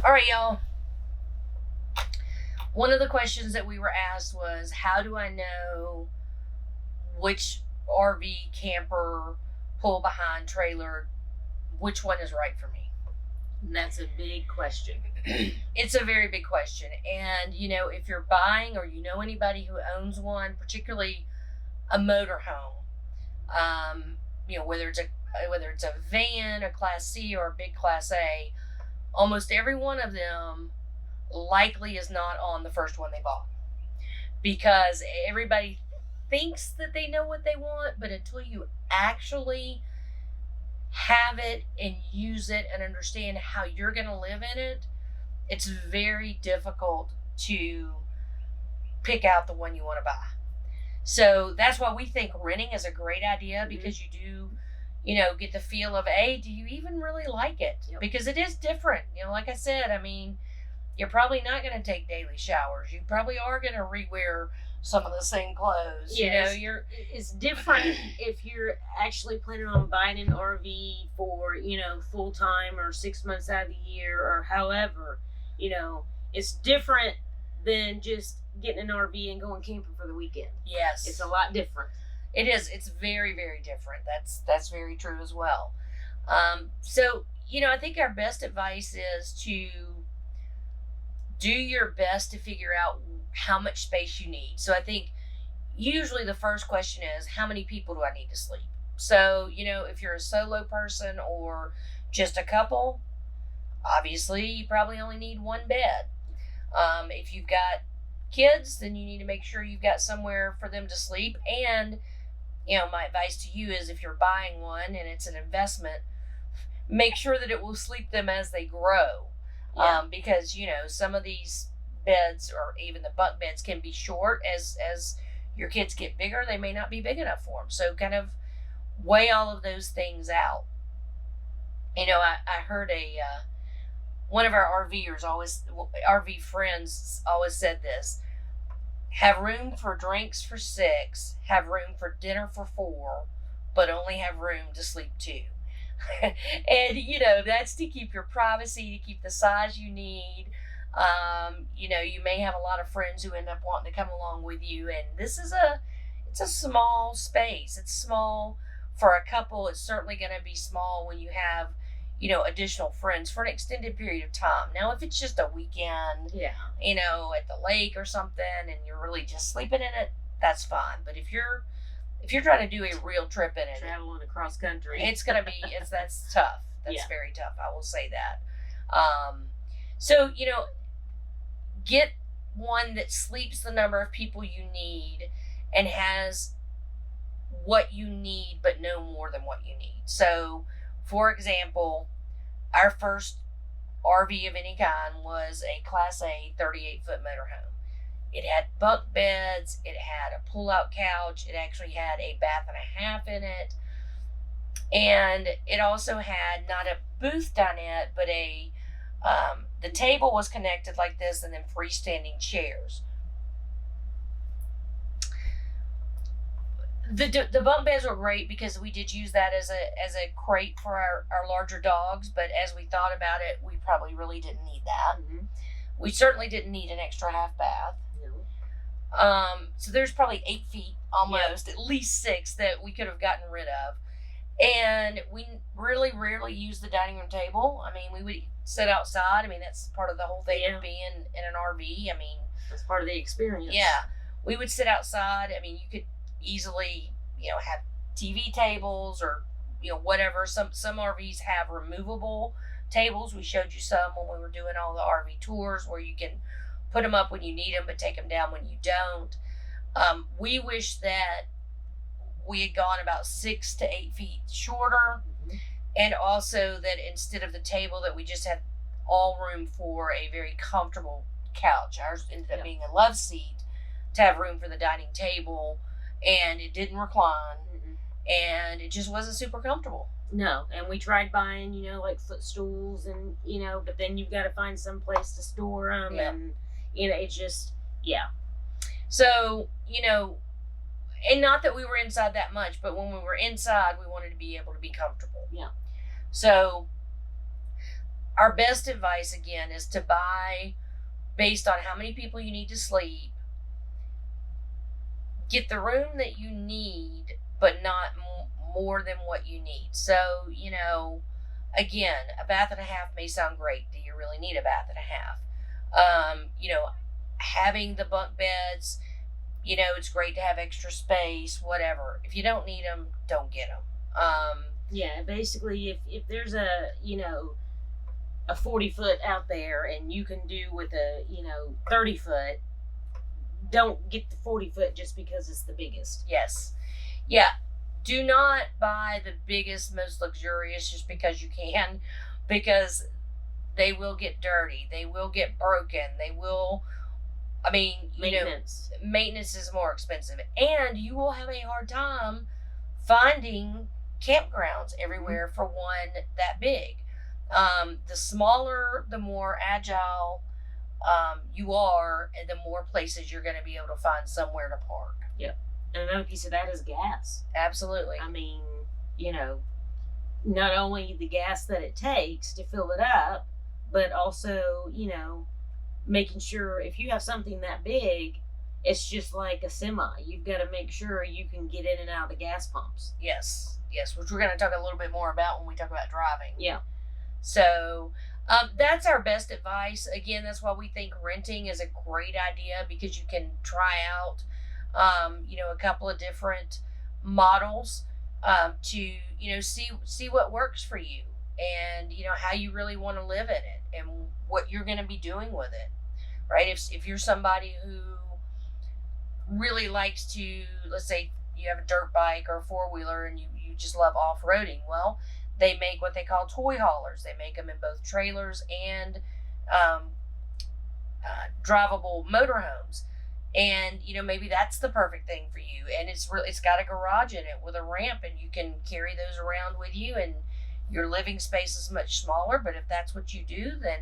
All right, y'all. One of the questions that we were asked was, how do I know which RV, camper, pull behind, trailer, which one is right for me? And that's a big question. It's a very big question. And, if you're buying or you know anybody who owns one, particularly a motorhome, whether it's a van, a Class C, or a big Class A, almost every one of them likely is not on the first one they bought, because everybody thinks that they know what they want, but until you actually have it and use it and understand how you're going to live in it, it's very difficult to pick out the one you want to buy. So that's why we think renting is a great idea, because you do, get the feel of, do you even really like it? Yep. Because it is different. Like I said, you're probably not going to take daily showers. You probably are going to rewear some of the same clothes. Yes. It's different if you're actually planning on buying an RV for, full time or 6 months out of the year or however. It's different than just getting an RV and going camping for the weekend. Yes. It's a lot different. It is. It's very, very different. That's very true as well. So, I think our best advice is to do your best to figure out how much space you need. So I think usually the first question is, how many people do I need to sleep? So, if you're a solo person or just a couple, obviously you probably only need one bed. If you've got kids, then you need to make sure you've got somewhere for them to sleep. And, my advice to you is, if you're buying one and it's an investment, make sure that it will sleep them as they grow. Yeah. Because, some of these beds, or even the bunk beds, can be short. As your kids get bigger, they may not be big enough for them. So kind of weigh all of those things out. I heard one of our RV friends always said this: have room for drinks for 6, have room for dinner for 4, but only have room to sleep 2. And that's to keep your privacy, to keep the size you need. You may have a lot of friends who end up wanting to come along with you, and it's a small space. It's small for a couple. It's certainly going to be small when you have additional friends for an extended period of time. Now, if it's just a weekend, at the lake or something, and you're really just sleeping in it, that's fine. But if you're trying to do a real trip in it, traveling across country, it's going to be, that's tough. That's very tough. I will say that. So, get one that sleeps the number of people you need and has what you need, but no more than what you need. So, for example, our first RV of any kind was a Class A 38-foot motorhome. It had bunk beds, it had a pull-out couch, it actually had a bath and a half in it, and it also had not a booth dinette, but the table was connected like this, and then freestanding chairs. The bunk beds were great because we did use that as a crate for our larger dogs, but as we thought about it, we probably really didn't need that. Mm-hmm. We certainly didn't need an extra half bath. No. So there's probably 8 feet almost, at least 6 that we could have gotten rid of. And we really rarely used the dining room table. We would sit outside. That's part of the whole thing of being in an RV. That's part of the experience. Yeah. We would sit outside. You could easily, have TV tables or, whatever. Some RVs have removable tables. We showed you some when we were doing all the RV tours, where you can put them up when you need them, but take them down when you don't. We wish that we had gone about 6 to 8 feet shorter. Mm-hmm. And also that instead of the table, that we just had all room for a very comfortable couch. Ours ended up being a love seat to have room for the dining table, and it didn't recline. Mm-hmm. And it just wasn't super comfortable. No, and we tried buying, like footstools, and but then you've got to find some place to store them, and it's just So and not that we were inside that much, but when we were inside, we wanted to be able to be comfortable. Yeah. So our best advice again is to buy based on how many people you need to sleep. Get the room that you need, but not more than what you need. So, again, a bath and a half may sound great. Do you really need a bath and a half? Having the bunk beds, it's great to have extra space, whatever. If you don't need them, don't get them. Yeah, basically, if there's a 40-foot out there and you can do with a 30-foot, don't get the 40-foot just because it's the biggest. Yes. Yeah. Do not buy the biggest, most luxurious just because you can, because they will get dirty. They will get broken. They will, maintenance is more expensive. And you will have a hard time finding campgrounds everywhere for one that big. The smaller, the more agile you are, and the more places you're going to be able to find somewhere to park. Yep. And another piece of that is gas. Absolutely. Not only the gas that it takes to fill it up, but also, making sure if you have something that big, it's just like a semi. You've got to make sure you can get in and out of the gas pumps. Yes, which we're going to talk a little bit more about when we talk about driving. Yeah. So that's our best advice. Again, that's why we think renting is a great idea, because you can try out, a couple of different models to, see what works for you, and, how you really want to live in it and what you're going to be doing with it, right? If you're somebody who really likes to, let's say you have a dirt bike or a four-wheeler and you just love off-roading, well, they make what they call toy haulers. They make them in both trailers and drivable motorhomes. And, maybe that's the perfect thing for you. And it's got a garage in it with a ramp, and you can carry those around with you, and your living space is much smaller. But if that's what you do, then,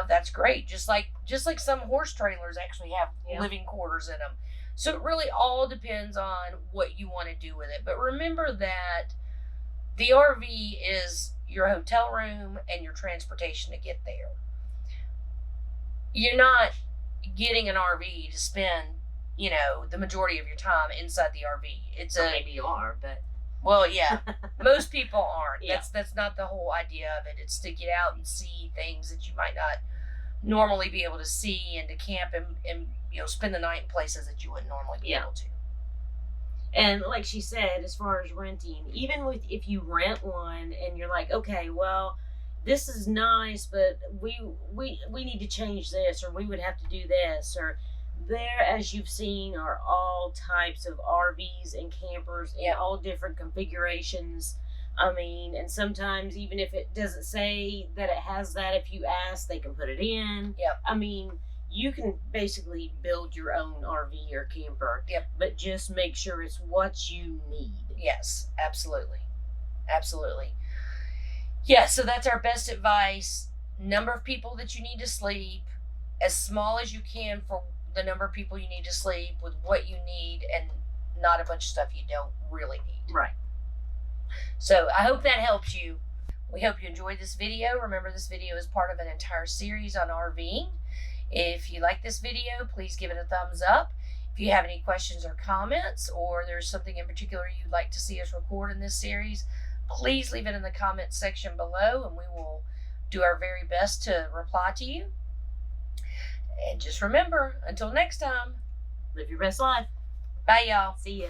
that's great. Just like some horse trailers actually have living quarters in them. So it really all depends on what you want to do with it. But remember that the RV is your hotel room and your transportation to get there. You're not getting an RV to spend, the majority of your time inside the RV. Maybe you are, but well, yeah, most people aren't. Yeah. That's not the whole idea of it. It's to get out and see things that you might not normally be able to see, and to camp and spend the night in places that you wouldn't normally be able to. And like she said, as far as renting, even if you rent one and you're like, okay, well, this is nice, but we need to change this, or we would have to do this, or there, as you've seen, are all types of RVs and campers in all different configurations. And sometimes even if it doesn't say that it has that, if you ask, they can put it in. Yep. You can basically build your own RV or camper. Yep. But just make sure it's what you need. Yes, absolutely. Absolutely. Yeah, so that's our best advice. Number of people that you need to sleep, as small as you can for the number of people you need to sleep, with what you need, and not a bunch of stuff you don't really need. Right. So I hope that helps you. We hope you enjoyed this video. Remember, this video is part of an entire series on RVing. If you like this video, please give it a thumbs up. If you have any questions or comments, or there's something in particular you'd like to see us record in this series, please leave it in the comments section below, and we will do our very best to reply to you. And just remember, until next time, live your best life. Bye, y'all. See ya.